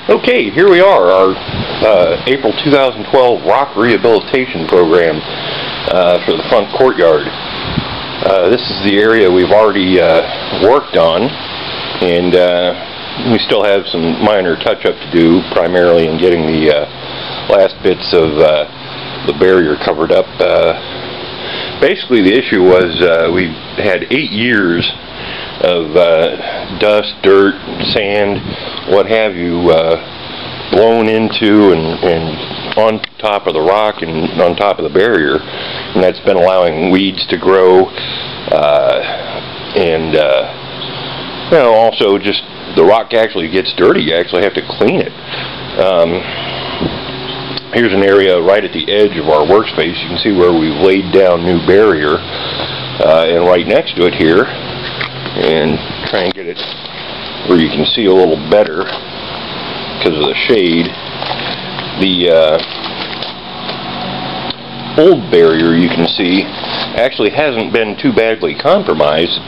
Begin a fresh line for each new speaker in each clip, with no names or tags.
Okay, here we are, our April 2012 rock rehabilitation program for the front courtyard. This is the area we've already worked on, and we still have some minor touch-up to do, primarily in getting the last bits of the barrier covered up. Basically, the issue was we had 8 years of dust, dirt, sand, what have you, blown into and on top of the rock and on top of the barrier, and that's been allowing weeds to grow, and you know, also just the rock actually gets dirty. You actually have to clean it. Here's an area right at the edge of our workspace. You can see where we've laid down new barrier, and right next to it here, and try and get it where you can see a little better because of the shade. The old barrier, you can see, actually hasn't been too badly compromised.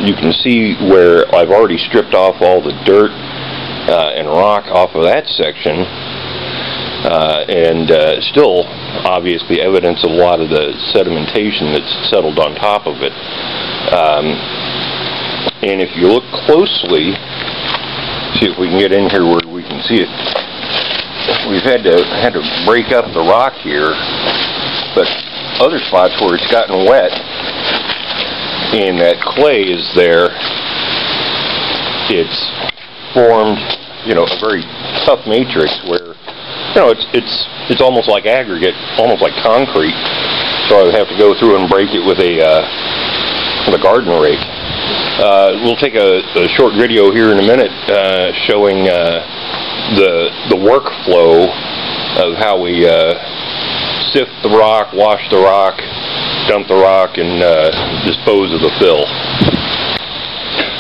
You can see where I've already stripped off all the dirt and rock off of that section, and still obviously evidence of a lot of the sedimentation that's settled on top of it. And if you look closely, see if we can get in here where we can see it. We've had to break up the rock here, but other spots where it's gotten wet and that clay is there, it's formed, you know, a very tough matrix where, you know, it's almost like aggregate, almost like concrete. So I would have to go through and break it with a garden rake. We'll take a short video here in a minute showing the workflow of how we sift the rock, wash the rock, dump the rock, and dispose of the fill.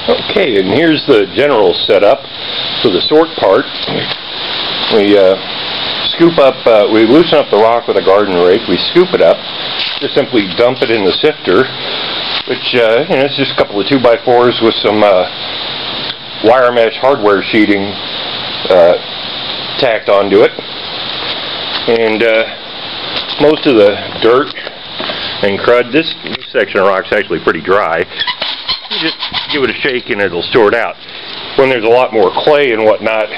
Okay, and here's the general setup for the sort part. We scoop up, we loosen up the rock with a garden rake, we scoop it up, just simply dump it in the sifter, which, you know, it's just a couple of 2x4s with some wire mesh hardware sheeting tacked onto it. And most of the dirt and crud, this section of rock is actually pretty dry. You just give it a shake and it'll sort out. When there's a lot more clay and whatnot,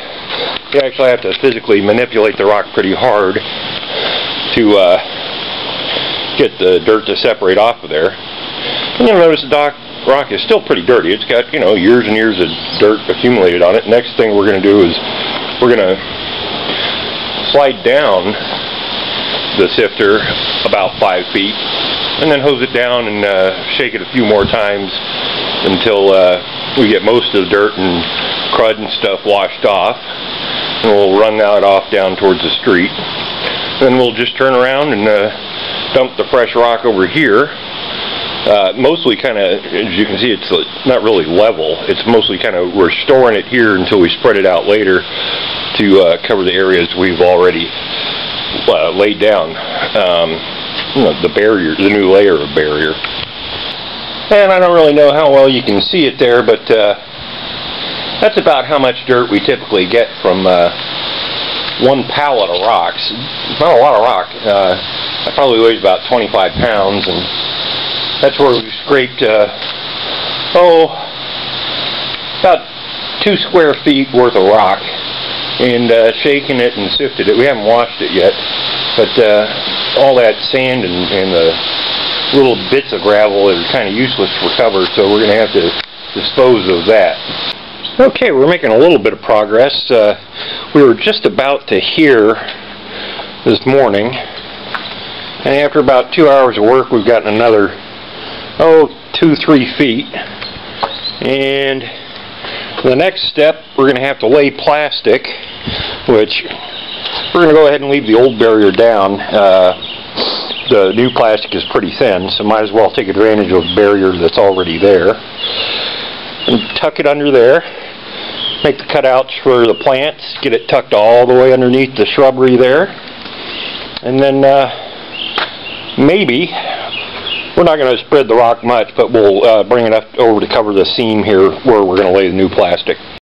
you actually have to physically manipulate the rock pretty hard to get the dirt to separate off of there. And you'll notice the rock is still pretty dirty. It's got, you know, years and years of dirt accumulated on it. Next thing we're going to do is we're going to slide down the sifter about 5 feet and then hose it down and shake it a few more times until we get most of the dirt and crud and stuff washed off. And we'll run that off down towards the street. Then we'll just turn around and dump the fresh rock over here. Mostly kind of, as you can see, it's not really level. It's mostly kind of, we're storing it here until we spread it out later to cover the areas we've already laid down. You know, the barrier, the new layer of barrier. And I don't really know how well you can see it there, but that's about how much dirt we typically get from one pallet of rocks. It's not a lot of rock. It probably weighs about 25 pounds, and that's where we scraped, about 2 square feet worth of rock, and shaken it and sifted it. We haven't washed it yet, but all that sand and the little bits of gravel are kind of useless to recover, so we're going to have to dispose of that. Okay, we're making a little bit of progress. We were just about to here this morning, and after about 2 hours of work, we've gotten another 2-3 feet. And the next step, we're going to have to lay plastic, which we're going to go ahead and leave the old barrier down. The new plastic is pretty thin, so might as well take advantage of the barrier that's already there. And tuck it under there. Make the cutouts for the plants, get it tucked all the way underneath the shrubbery there. And then maybe, we're not going to spread the rock much, but we'll bring it up over to cover the seam here where we're going to lay the new plastic.